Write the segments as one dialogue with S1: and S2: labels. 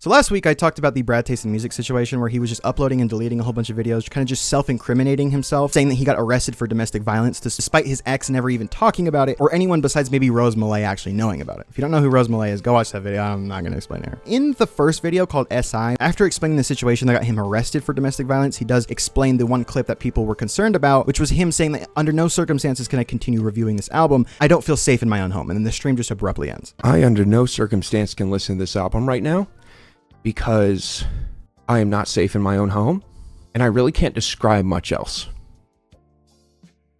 S1: So last week I talked about the Brad Taste in Music situation where he was just uploading and deleting a whole bunch of videos, kind of just self-incriminating himself, saying that he got arrested for domestic violence despite his ex never even talking about it, or anyone besides maybe Rose Malay actually knowing about it. If you don't know who Rose Malay is, go watch that video. I'm not going to explain it here. In the first video called SI, after explaining the situation that got him arrested for domestic violence, he does explain the one clip that people were concerned about, which was him saying that under no circumstances can I continue reviewing this album. I don't feel safe in my own home. And then the stream just abruptly ends.
S2: I under no circumstance can listen to this album right now, because I am not safe in my own home, and I really can't describe much else.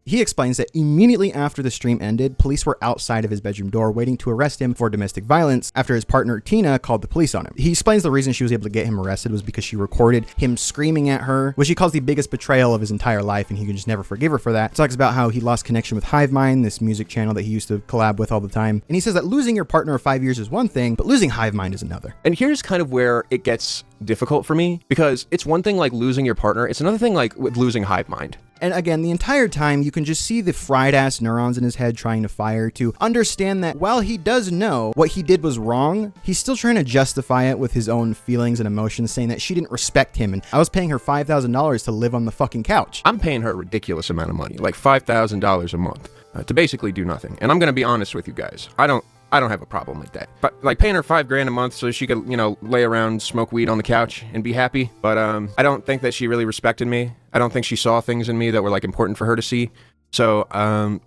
S1: He explains that immediately after the stream ended, police were outside of his bedroom door waiting to arrest him for domestic violence after his partner Tina called the police on him. He explains the reason she was able to get him arrested was because she recorded him screaming at her, which he calls the biggest betrayal of his entire life, and he can just never forgive her for that. He talks about how he lost connection with Hivemind, this music channel that he used to collab with all the time. And he says that losing your partner of 5 years is one thing, but losing Hivemind is another.
S2: And here's kind of where it gets difficult for me, because it's one thing like losing your partner, it's another thing like with losing Hivemind.
S1: And again, the entire time, you can just see the fried-ass neurons in his head trying to fire to understand that while he does know what he did was wrong, he's still trying to justify it with his own feelings and emotions, saying that she didn't respect him, and I was paying her $5,000 to live on the fucking couch.
S2: I'm paying her a ridiculous amount of money, like $5,000 a month, to basically do nothing. And I'm going to be honest with you guys. I don't have a problem with that. But like paying her $5,000 a month so she could, lay around, smoke weed on the couch and be happy. But I don't think that she really respected me. I don't think she saw things in me that were like important for her to see. So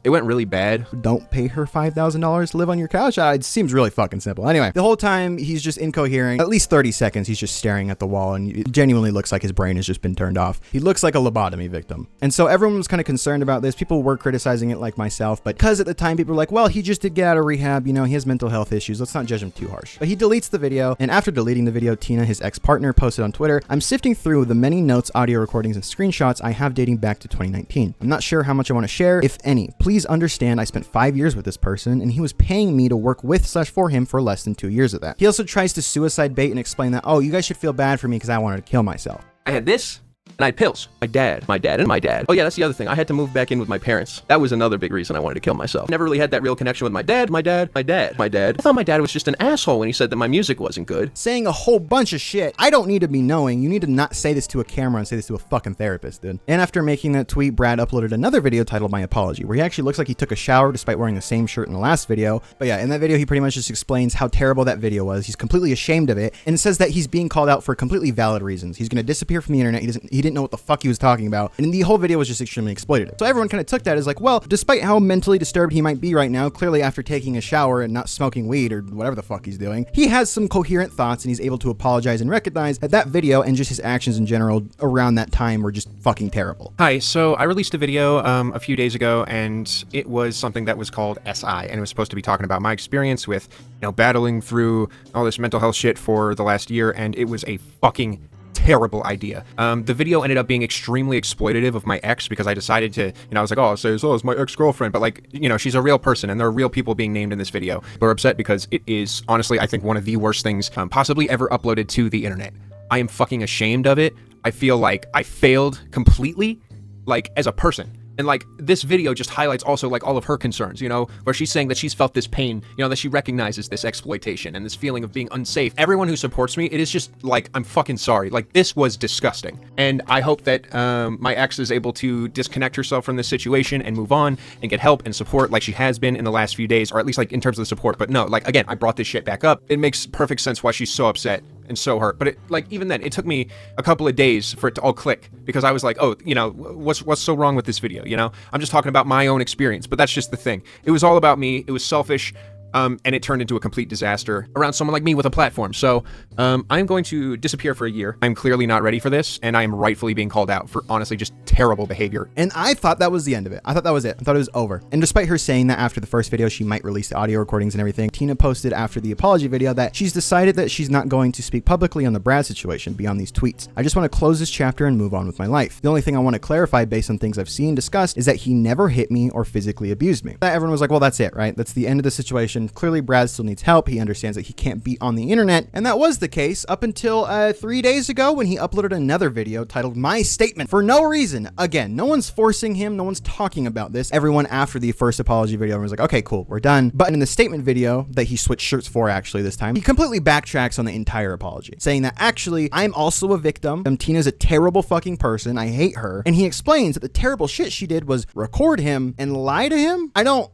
S2: it went really bad.
S1: Don't pay her $5,000 to live on your couch? It seems really fucking simple. Anyway, the whole time he's just incoherent. At least 30 seconds he's just staring at the wall, and it genuinely looks like his brain has just been turned off. He looks like a lobotomy victim. And so everyone was kind of concerned about this. People were criticizing it like myself, but because at the time people were like, well, he just did get out of rehab, he has mental health issues, let's not judge him too harsh. But he deletes the video, and after deleting the video, Tina, his ex-partner, posted on Twitter, I'm sifting through the many notes, audio recordings, and screenshots I have dating back to 2019. I'm not sure how much I want to share, if any. Please understand I spent 5 years with this person, and he was paying me to work with/for him for less than 2 years of that. He also tries to suicide bait and explain that, oh, you guys should feel bad for me because I wanted to kill myself.
S2: I had this, and I had pills. My dad, and my dad. Oh yeah, that's the other thing. I had to move back in with my parents. That was another big reason I wanted to kill myself. Never really had that real connection with my dad. I thought my dad was just an asshole when he said that my music wasn't good.
S1: Saying a whole bunch of shit I don't need to be knowing. You need to not say this to a camera and say this to a fucking therapist, dude. And after making that tweet, Brad uploaded another video titled My Apology, where he actually looks like he took a shower despite wearing the same shirt in the last video. But yeah, in that video, he pretty much just explains how terrible that video was. He's completely ashamed of it and says that he's being called out for completely valid reasons. He's going to disappear from the internet. He didn't know what the fuck he was talking about, and the whole video was just extremely exploitative. So everyone kind of took that as like, well, despite how mentally disturbed he might be right now, clearly after taking a shower and not smoking weed or whatever the fuck he's doing, he has some coherent thoughts and he's able to apologize and recognize that that video and just his actions in general around that time were just fucking terrible.
S3: Hi, so I released a video a few days ago, and it was something that was called SI, and it was supposed to be talking about my experience with, battling through all this mental health shit for the last year, and it was a fucking terrible idea. The video ended up being extremely exploitative of my ex because I decided to, I was like, oh, I'll say, it's my ex-girlfriend, but like, she's a real person and there are real people being named in this video. We're upset because it is honestly, I think, one of the worst things possibly ever uploaded to the internet. I am fucking ashamed of it. I feel like I failed completely, like, as a person. And like this video just highlights also like all of her concerns, where she's saying that she's felt this pain, that she recognizes this exploitation and this feeling of being unsafe. Everyone who supports me, it is just like, I'm fucking sorry. Like, this was disgusting. And I hope that my ex is able to disconnect herself from this situation and move on and get help and support like she has been in the last few days, or at least like in terms of the support. But no, like, again, I brought this shit back up. It makes perfect sense why she's so upset and so hurt. But even then, it took me a couple of days for it to all click, because I was like, oh, what's so wrong with this video? I'm just talking about my own experience, but that's just the thing. It was all about me. It was selfish. And it turned into a complete disaster around someone like me with a platform. So I'm going to disappear for a year. I'm clearly not ready for this, and I am rightfully being called out for honestly just terrible behavior.
S1: And I thought that was the end of it. I thought that was it. I thought it was over. And despite her saying that after the first video, she might release the audio recordings and everything, Tina posted after the apology video that she's decided that she's not going to speak publicly on the Brad situation beyond these tweets. I just want to close this chapter and move on with my life. The only thing I want to clarify based on things I've seen discussed is that he never hit me or physically abused me. That everyone was like, well, that's it, right? That's the end of the situation. situation. Clearly, Brad still needs help. He understands that he can't be on the internet. And that was the case up until 3 days ago when he uploaded another video titled My Statement for no reason. Again, no one's forcing him. No one's talking about this. Everyone after the first apology video was like, okay, cool, we're done. But in the statement video that he switched shirts for actually this time, he completely backtracks on the entire apology, saying that actually, I'm also a victim. Tina's a terrible fucking person. I hate her. And he explains that the terrible shit she did was record him and lie to him. I don't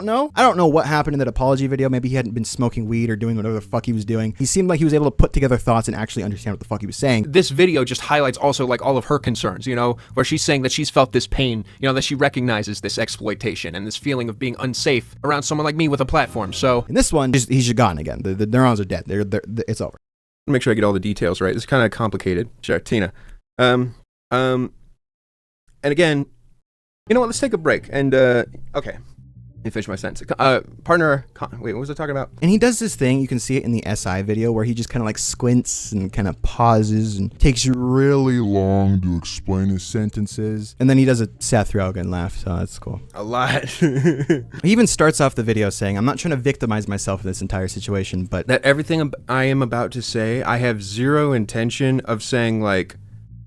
S1: know. I don't know what happened in that apology video. Maybe he hadn't been smoking weed or doing whatever the fuck he was doing. He seemed like he was able to put together thoughts and actually understand what the fuck he was saying.
S3: This video just highlights also like all of her concerns, you know, where she's saying that she's felt this pain, you know, that she recognizes this exploitation and this feeling of being unsafe around someone like me with a platform. So
S1: in this one, he's just gone again. The neurons are dead. It's over.
S2: Make sure I get all the details right. It's kind of complicated. Sure, Tina. And again, you know what? Let's take a break. And okay. Let me finish my sentence. Partner, wait, what was I talking about?
S1: And he does this thing, you can see it in the SI video, where he just kind of like squints and kind of pauses and takes really long to explain his sentences. And then he does a Seth Rogen laugh, so that's cool.
S2: A lot.
S1: He even starts off the video saying, I'm not trying to victimize myself in this entire situation, but
S2: that everything I am about to say, I have zero intention of saying like,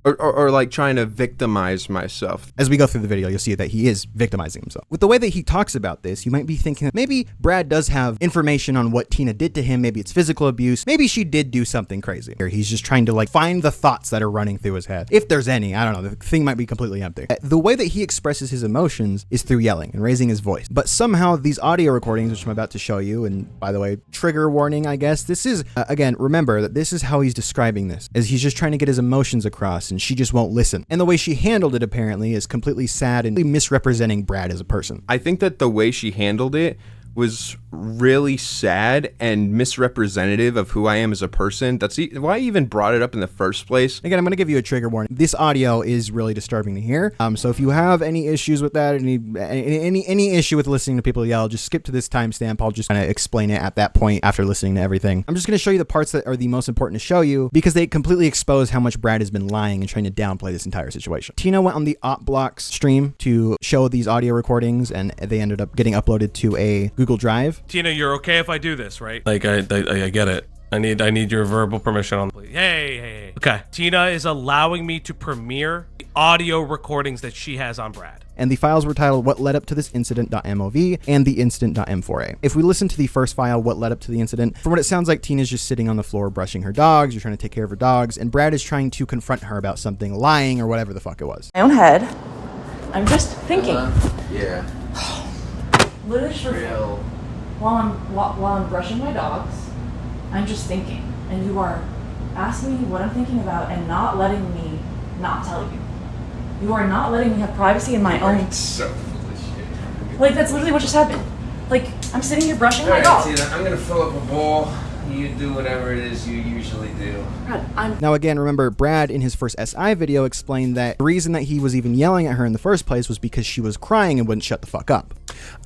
S2: or like trying to victimize myself.
S1: As we go through the video, you'll see that he is victimizing himself. With the way that he talks about this, you might be thinking that maybe Brad does have information on what Tina did to him. Maybe it's physical abuse. Maybe she did do something crazy. Or he's just trying to like find the thoughts that are running through his head. If there's any, I don't know. The thing might be completely empty. The way that he expresses his emotions is through yelling and raising his voice. But somehow these audio recordings, which I'm about to show you, and by the way, trigger warning, I guess, this is, again, remember that this is how he's describing this, as he's just trying to get his emotions across, and she just won't listen. And the way she handled it, apparently, is completely sad and misrepresenting Brad as a person.
S2: I think that the way she handled it was really sad and misrepresentative of who I am as a person. That's why I even brought it up in the first place.
S1: Again, I'm going to give you a trigger warning. This audio is really disturbing to hear. So if you have any issues with that, any issue with listening to people yell, just skip to this timestamp. I'll just kind of explain it at that point after listening to everything. I'm just going to show you the parts that are the most important to show you because they completely expose how much Brad has been lying and trying to downplay this entire situation. Tina went on the OpBlocks stream to show these audio recordings, and they ended up getting uploaded to a Google Drive.
S4: Tina, you're okay if I do this, right?
S5: Like, I get it. I need your verbal permission on.
S4: Hey. Okay. Tina is allowing me to premiere the audio recordings that she has on Brad.
S1: And the files were titled What Led Up to This Incident.mov and the Incident.m4a. If we listen to the first file, What Led Up to the Incident, from what it sounds like, Tina's just sitting on the floor brushing her dogs, or trying to take care of her dogs, and Brad is trying to confront her about something, lying, or whatever the fuck it was.
S6: My own head. I'm just thinking.
S2: Yeah.
S6: Literally, while I'm brushing my dogs, I'm just thinking, and you are asking me what I'm thinking about and not letting me not tell you. You are not letting me have privacy in my own.
S2: So full of shit.
S6: Like, that's literally what just happened. Like, I'm sitting here brushing my
S2: Alright,
S6: dog.
S2: Tina, I'm gonna fill up a bowl. You do whatever it is you usually do.
S6: Brad,
S1: Now again, remember, Brad in his first SI video explained that the reason that he was even yelling at her in the first place was because she was crying and wouldn't shut the fuck up.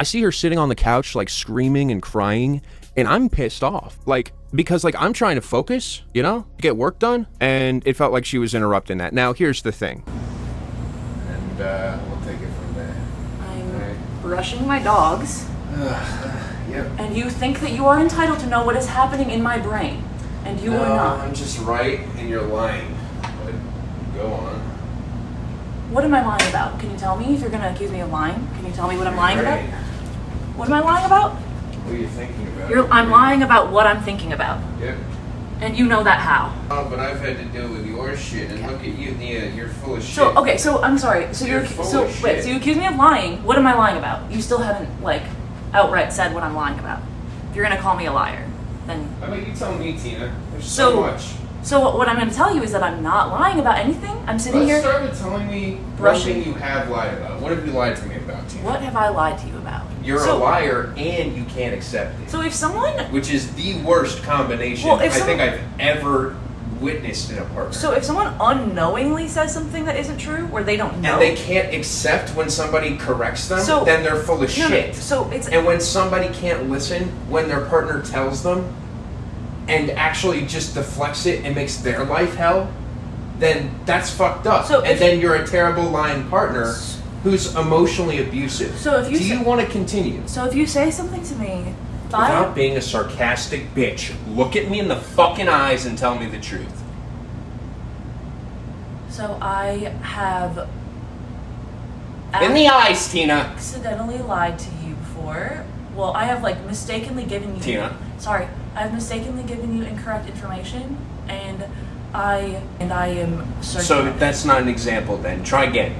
S2: I see her sitting on the couch, like screaming and crying, and I'm pissed off. Like, because like I'm trying to focus, you know, get work done, and it felt like she was interrupting that. Now, here's the thing. And we'll take it from there.
S6: I'm brushing my dogs.
S2: Yep.
S6: And you think that you are entitled to know what is happening in my brain. And you are not.
S2: I'm just right, and you're lying. But go on.
S6: What am I lying about? Can you tell me if you're going to accuse me of lying? Can you tell me what I'm lying about? What am I lying about?
S2: What are you thinking about?
S6: I'm lying about what I'm thinking about.
S2: Yep.
S6: And you know that how?
S2: Oh, but I've had to deal with your shit, and look at you, Nia, you're full of shit.
S6: So, okay, so I'm sorry. So
S2: You're full of shit.
S6: so you accuse me of lying. What am I lying about? You still haven't, like, outright said what I'm lying about. If you're going to call me a liar, then...
S2: How about you tell me, Tina? There's so much.
S6: So what I'm going to tell you is that I'm not lying about anything. I'm sitting here...
S2: Let's start with telling me
S6: brushing.
S2: one thing you have lied about. What have you lied to me about, Tina?
S6: What have I lied to you about?
S2: You're a liar, and you can't accept it.
S6: So if someone...
S2: Which is the worst combination I think I've ever witnessed in a partner.
S6: So if someone unknowingly says something that isn't true, or they don't know...
S2: And they can't accept when somebody corrects them, then they're full of shit.
S6: So it's...
S2: And when somebody can't listen when their partner tells them, and actually just deflects it and makes their life hell, then that's fucked up. And then you're a terrible lying partner who's emotionally abusive.
S6: So if you
S2: do you want to continue?
S6: So if you say something to me
S2: Without being a sarcastic bitch, look at me in the fucking eyes and tell me the truth.
S6: So I have
S2: In the eyes, Tina.
S6: accidentally lied to you before. Well, I have like mistakenly given you.
S2: Tina.
S6: Sorry, I have mistakenly given you incorrect information, and I am certain.
S2: So that's not an example then. Try again.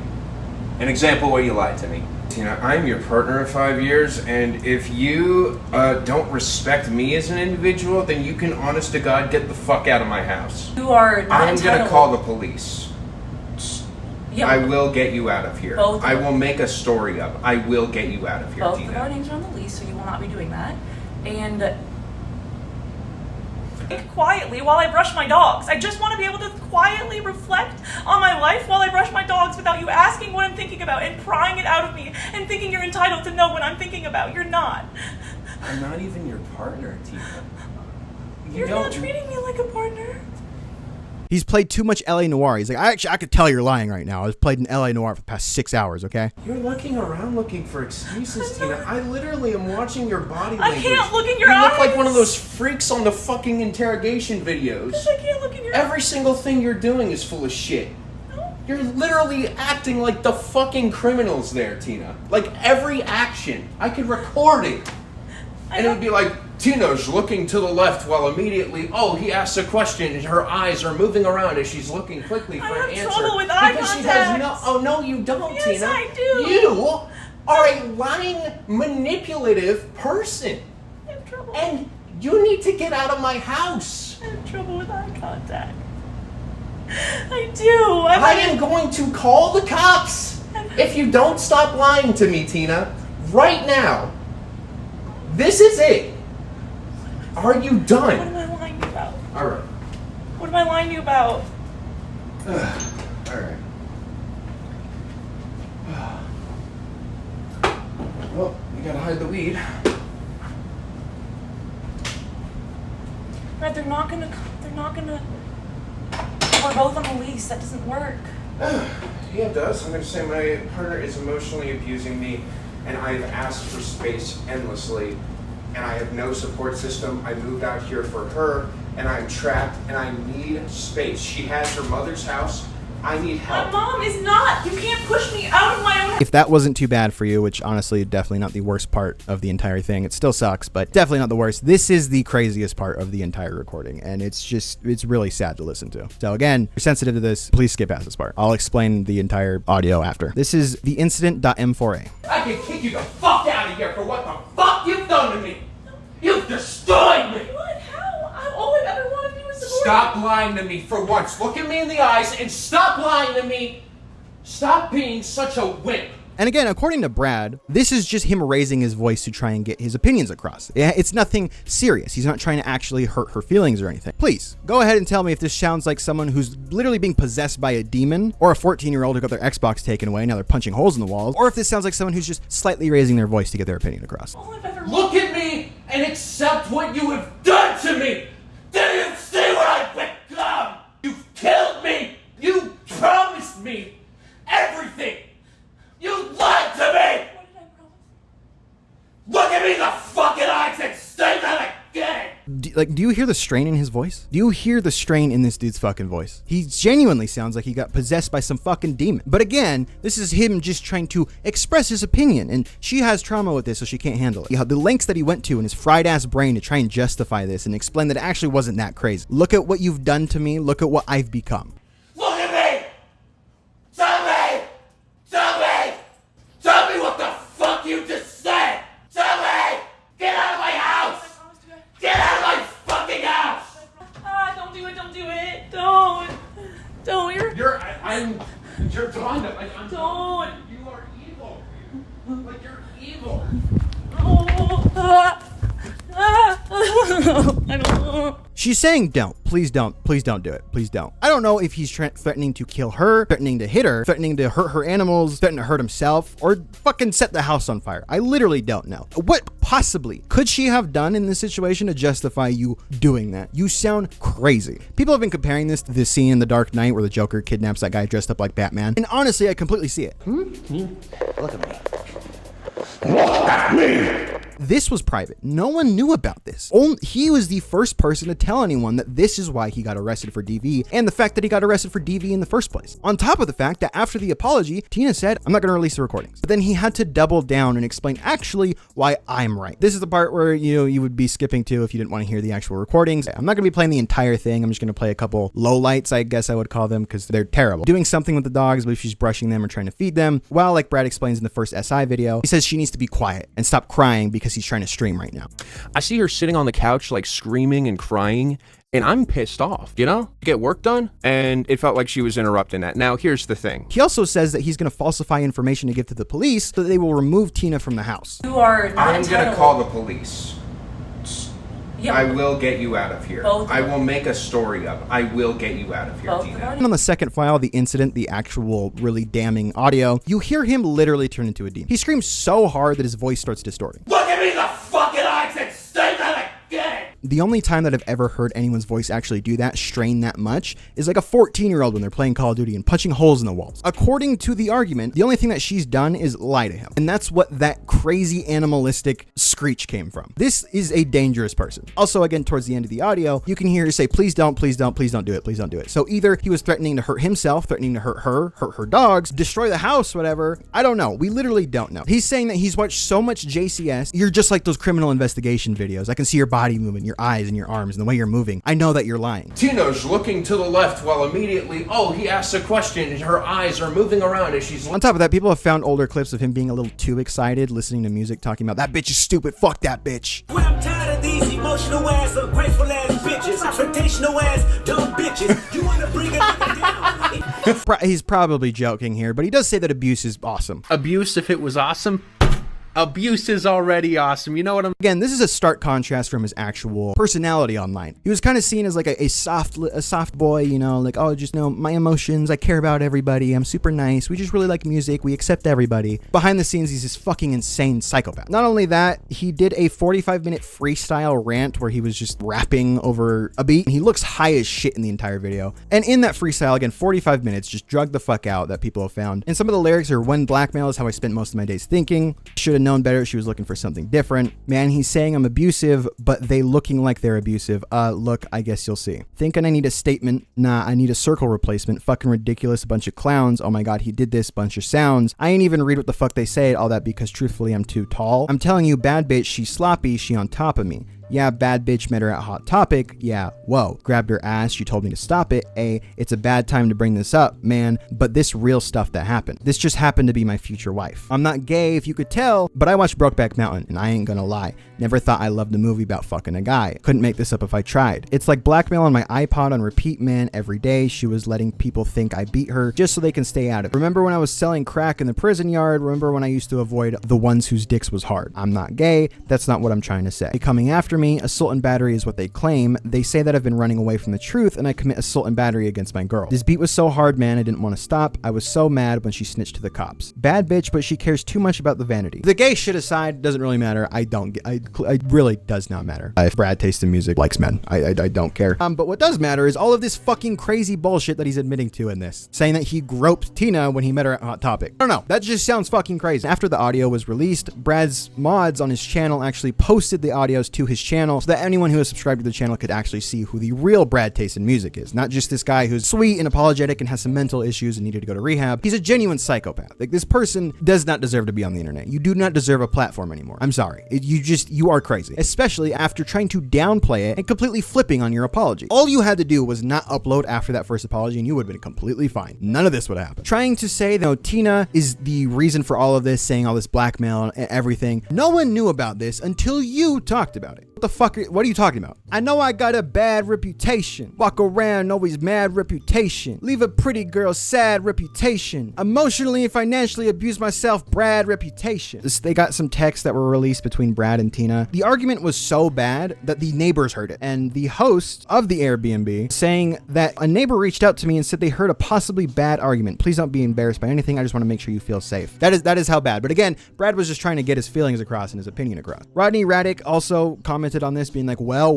S2: An example where you lied to me. Tina, I'm your partner of 5 years, and if you don't respect me as an individual, then you can, honest to God, get the fuck out of my house.
S6: You are not
S2: I'm
S6: entitled.
S2: gonna call the police.
S6: Yeah,
S2: I will get you out of here.
S6: Both
S2: I
S6: of
S2: will make a story up. I will get you out of here,
S6: both
S2: Tina.
S6: of our names are on the lease, so you will not be doing that. And quietly while I brush my dogs. I just want to be able to quietly reflect on my life while I brush my dogs without you asking what I'm thinking about and prying it out of me and thinking you're entitled to know what I'm thinking about. You're not.
S2: I'm not even your partner, Tina.
S6: You're not treating me like a partner.
S1: He's played too much LA Noire. He's like, I could tell you're lying right now. I've played in LA Noire for the past 6 hours, okay?
S2: You're looking around looking for excuses, Tina. I literally am watching your body
S6: I
S2: language.
S6: can't look in your
S2: You look
S6: eyes.
S2: like one of those freaks on the fucking interrogation videos.
S6: I can't look in your
S2: Every single thing you're doing is full of shit. You're literally acting like the fucking criminals there, Tina. Like every action. I could record it. And it would be like, Tina's looking to the left while immediately, he asks a question and her eyes are moving around as she's looking quickly for an answer.
S6: I have trouble with eye
S2: because
S6: contact.
S2: no, you don't,
S6: Yes,
S2: Tina.
S6: I do.
S2: You are a lying, manipulative person.
S6: I have trouble.
S2: And you need to get out of my house.
S6: I have trouble with eye contact. I do.
S2: I am going to call the cops if you don't stop lying to me, Tina. Right now. This is it. Are you done?
S6: What am I lying to you about?
S2: All right.
S6: What am I lying to you about?
S2: All right. Well, you gotta hide the weed.
S6: Brad, they're not gonna. We're both on the lease. That doesn't work.
S2: Yeah, it does. I'm gonna say my partner is emotionally abusing me, and I've asked for space endlessly, and I have no support system. I moved out here for her, and I'm trapped, and I need space. She has her mother's house. I need help.
S6: My mom is not. You can't push me out of my own house.
S1: If that wasn't too bad for you, which honestly definitely not the worst part of the entire thing, it still sucks, but definitely not the worst. This is the craziest part of the entire recording, and it's really sad to listen to. So again, if you're sensitive to this, please skip past this part. I'll explain the entire audio after. This is the incident.m4a.
S2: I can kick you the fuck out of here for what the fuck you've done to me. You've destroyed me.
S6: What? How? All I've ever wanted to do is support
S2: Stop lying to me for once. Look at me in the eyes and stop lying to me. Stop being such a wimp.
S1: And again, according to Brad, this is just him raising his voice to try and get his opinions across. Yeah, it's nothing serious. He's not trying to actually hurt her feelings or anything. Please, go ahead and tell me if this sounds like someone who's literally being possessed by a demon, or a 14-year-old who got their Xbox taken away, now they're punching holes in the walls, or if this sounds like someone who's just slightly raising their voice to get their opinion across.
S6: All I've ever
S2: Look at me and accept what you have done to me. Did you see what I've become? You've killed me. You promised me everything. You lied to me.
S6: What did I promise?
S2: Look at me in the fucking eyes and say that again.
S1: Do you hear the strain in his voice? Do you hear the strain in this dude's fucking voice? He genuinely sounds like he got possessed by some fucking demon. But again, this is him just trying to express his opinion, and she has trauma with this, so she can't handle it. Yeah, the lengths that he went to in his fried ass brain to try and justify this and explain that it actually wasn't that crazy. Look at what you've done to me. Look at what I've become.
S2: Look at me. Tell me. Tell me. Tell me what the fuck you just said. Tell me. Get out of my house. Get out of my fucking house.
S6: Don't do it. Don't do it. Don't.
S2: You're done.
S6: Don't.
S2: You are evil. Like you're evil.
S6: I don't.
S1: She's saying don't. Please don't. Please don't do it. Please don't. I don't know if he's threatening to kill her, threatening to hit her, threatening to hurt her animals, threatening to hurt himself, or fucking set the house on fire. I literally don't know. What possibly could she have done in this situation to justify you doing that? You sound crazy. People have been comparing this to the scene in The Dark Knight where the Joker kidnaps that guy dressed up like Batman. And honestly, I completely see it.
S7: Look at me. Look at me.
S1: This was private. No one knew about this. He was the first person to tell anyone that this is why he got arrested for DV, and the fact that he got arrested for DV in the first place. On top of the fact that after the apology, Tina said, I'm not going to release the recordings. But then he had to double down and explain actually why I'm right. This is the part where, you know, you would be skipping to if you didn't want to hear the actual recordings. I'm not going to be playing the entire thing. I'm just going to play a couple lowlights, I guess I would call them, because they're terrible. Doing something with the dogs, but if she's brushing them or trying to feed them. While, like Brad explains in the first SI video, he says she needs to be quiet and stop crying because he's trying to stream right now.
S2: I see her sitting on the couch, like screaming and crying, and I'm pissed off, you know? Get work done, and it felt like she was interrupting that. Now, here's the thing.
S1: He also says that he's going to falsify information to give to the police so that they will remove Tina from the house.
S6: You are not
S2: I'm
S6: entitled.
S2: gonna call the police.
S6: Yeah,
S2: I will get you out of here.
S6: Both
S2: I
S6: of
S2: will make a story up. I will get you out of here,
S6: Both of
S2: Tina.
S6: them?
S1: And on the second file, the incident, the actual really damning audio, you hear him literally turn into a demon. He screams so hard that his voice starts distorting.
S7: Look at me in the fucking eyes and say that again!
S1: The only time that I've ever heard anyone's voice actually do that, strain that much, is like a 14-year-old when they're playing Call of Duty and punching holes in the walls. According to the argument, the only thing that she's done is lie to him. And that's what that crazy animalistic screech came from. This is a dangerous person. Also, again, towards the end of the audio, you can hear her say, please don't, please don't, please don't do it, please don't do it. So either he was threatening to hurt himself, threatening to hurt her dogs, destroy the house, whatever. I don't know. We literally don't know. He's saying that he's watched so much JCS, you're just like those criminal investigation videos. I can see your body moving, your eyes and your arms and the way you're moving. I know that you're lying.
S2: Tina's looking to the left while immediately, he asks a question and her eyes are moving around as she's...
S1: On top of that, people have found older clips of him being a little too excited, listening to music, talking about that bitch is stupid, fuck that bitch.
S8: Well, I'm tired of these emotional ass, ungrateful ass bitches, expectational ass, dumb bitches. You wanna bring a nigga down?
S1: He's probably joking here, but he does say that abuse is awesome.
S9: Abuse, if it was awesome, abuse is already awesome. You know what I'm...
S1: Again, this is a stark contrast from his actual personality online. He was kind of seen as like a soft boy, you know, like, oh, just know my emotions. I care about everybody. I'm super nice. We just really like music. We accept everybody. Behind the scenes, he's this fucking insane psychopath. Not only that, he did a 45-minute freestyle rant where he was just rapping over a beat. He looks high as shit in the entire video. And in that freestyle, again, 45 minutes, just drugged the fuck out that people have found. And some of the lyrics are, when blackmail is how I spent most of my days thinking. Should have known better. She was looking for something different. Man, he's saying I'm abusive, but they looking like they're abusive. Look, I guess you'll see. Thinking I need a statement. Nah, I need a circle replacement. Fucking ridiculous. A bunch of clowns. Oh my God, he did this. Bunch of sounds. I ain't even read what the fuck they say. All that because truthfully, I'm too tall. I'm telling you, bad bitch, she's sloppy. She on top of me. Yeah, bad bitch, met her at Hot Topic. Yeah, whoa. Grabbed her ass. She told me to stop it. It's a bad time to bring this up, man. But this real stuff that happened. This just happened to be my future wife. I'm not gay, if you could tell, but I watched Brokeback Mountain, and I ain't gonna lie. Never thought I loved a movie about fucking a guy. Couldn't make this up if I tried. It's like blackmail on my iPod on repeat, man. Every day, she was letting people think I beat her just so they can stay out of it. Remember when I was selling crack in the prison yard? Remember when I used to avoid the ones whose dicks was hard? I'm not gay. That's not what I'm trying to say. They coming after me. Assault and battery is what they claim. They say that I've been running away from the truth and I commit assault and battery against my girl. This beat was so hard, man. I didn't want to stop. I was so mad when she snitched to the cops. Bad bitch, but she cares too much about the vanity. The gay shit aside, doesn't really matter. I really does not matter. If Brad tastes in music likes men, I don't care. But what does matter is all of this fucking crazy bullshit that he's admitting to in this, saying that he groped Tina when he met her at Hot Topic. I don't know. That just sounds fucking crazy. After the audio was released, Brad's mods on his channel actually posted the audios to his channel so that anyone who is subscribed to the channel could actually see who the real Brad taste in music is. Not just this guy who's sweet and apologetic and has some mental issues and needed to go to rehab. He's a genuine psychopath. Like, this person does not deserve to be on the internet. You do not deserve a platform anymore. I'm sorry. You are crazy. Especially after trying to downplay it and completely flipping on your apology. All you had to do was not upload after that first apology and you would have been completely fine. None of this would happen. Trying to say that Tina is the reason for all of this, saying all this blackmail and everything. No one knew about this until you talked about it. What the fuck what are you talking about? I know I got a bad reputation. Walk around always mad reputation. Leave a pretty girl sad reputation. Emotionally and financially abuse myself, Brad reputation. They got some texts that were released between Brad and Tina. The argument was so bad that the neighbors heard it. And the host of the Airbnb saying that a neighbor reached out to me and said they heard a possibly bad argument. Please don't be embarrassed by anything. I just want to make sure you feel safe. That is how bad. But again, Brad was just trying to get his feelings across and his opinion across. Rodney Raddick also commented commented on this being like, well.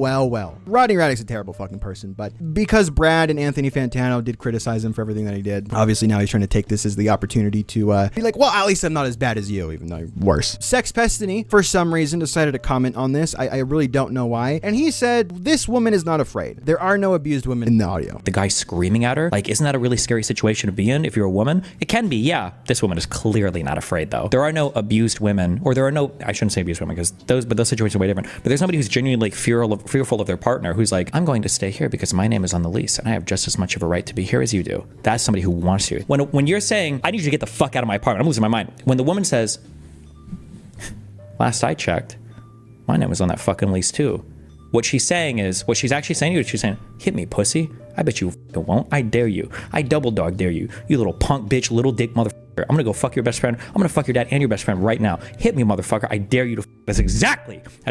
S1: Rodney Raddick's a terrible fucking person, but because Brad and Anthony Fantano did criticize him for everything that he did, obviously now he's trying to take this as the opportunity to be like, well, at least I'm not as bad as you, even though you're worse. Sex Pestiny, for some reason, decided to comment on this. I really don't know why. And he said, this woman is not afraid. There are no abused women in the audio.
S10: The guy screaming at her, like, isn't that a really scary situation to be in if you're a woman? It can be, yeah. This woman is clearly not afraid, though. There are no abused women, or there are no, I shouldn't say abused women, because those situations are way different. But there's somebody who's genuinely like fearful of their partner, who's like, I'm going to stay here because my name is on the lease and I have just as much of a right to be here as you do. That's somebody who wants you. When you're saying, I need you to get the fuck out of my apartment, I'm losing my mind. When the woman says, last I checked, my name was on that fucking lease too. What she's saying is, what she's actually saying to you, she's saying, hit me, pussy. I bet you won't. I dare you. I double dog dare you. You little punk bitch, little dick motherfucker. I'm gonna go fuck your best friend. I'm gonna fuck your dad and your best friend right now. Hit me, motherfucker. I dare you to. That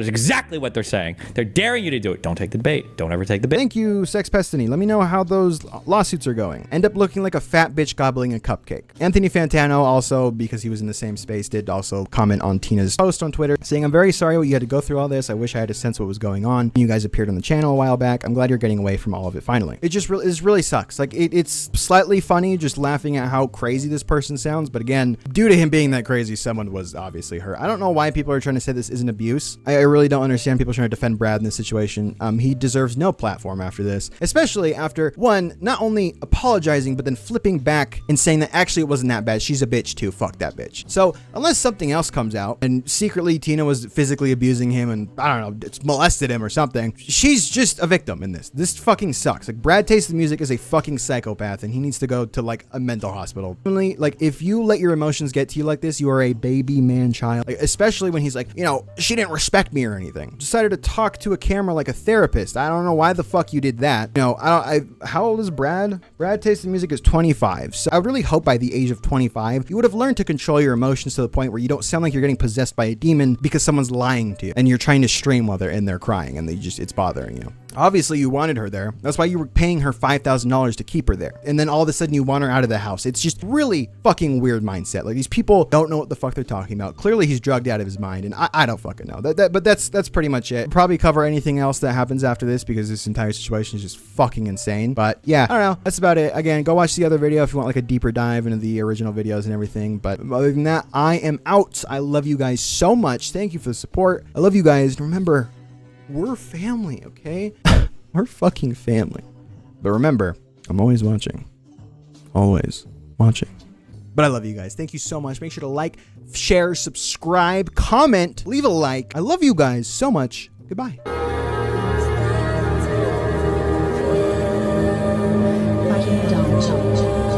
S10: is exactly what they're saying. They're daring you to do it. Don't take the bait. Don't ever take the bait.
S1: Thank you, Sex Pestiny. Let me know how those lawsuits are going. End up looking like a fat bitch gobbling a cupcake. Anthony Fantano also, because he was in the same space, did also comment on Tina's post on Twitter saying, I'm very sorry you had to go through all this. I wish I had a sense what was going on. You guys appeared on the channel a while back. I'm glad you're getting away from all of it finally. It just really sucks. Like, it's slightly funny just laughing at how crazy this person sounds, but again, due to him being that crazy, someone was obviously hurt. I don't know why people are trying to say this isn't abuse. I really don't understand people trying to defend Brad in this situation. He deserves no platform after this, especially after, one, not only apologizing, but then flipping back and saying that actually it wasn't that bad. She's a bitch too. Fuck that bitch. So unless something else comes out and secretly Tina was physically abusing him and, I don't know, molested him or something, she's just a victim in this. This fucking sucks. Like, Brad Taste the Music is a fucking psychopath and he needs to go to like a mental hospital. Like, if you let your emotions get to you like this, you are a baby man child. Like, especially when he's like, you know, she didn't respect me or anything. Decided to talk to a camera like a therapist. I don't know why the fuck you did that. You know, how old is Brad? Brad Taste the Music is 25. So I really hope by the age of 25, you would have learned to control your emotions to the point where you don't sound like you're getting possessed by a demon because someone's lying to you and you're trying to stream while they're in there crying and it's bothering you. Obviously, you wanted her there. That's why you were paying her $5,000 to keep her there. And then all of a sudden you want her out of the house. It's just really fucking weird mindset. Like, these people don't know what the fuck they're talking about. Clearly, he's drugged out of his mind, and I don't fucking know. But that's pretty much it. Probably cover anything else that happens after this because this entire situation is just fucking insane. But yeah, I don't know. That's about it. Again, go watch the other video if you want like a deeper dive into the original videos and everything. But other than that, I am out. I love you guys so much. Thank you for the support. I love you guys. Remember, we're family, okay? We're fucking family. But remember, I'm always watching. Always watching. But I love you guys. Thank you so much. Make sure to like, share, subscribe, comment, leave a like. I love you guys so much. Goodbye.
S11: Don't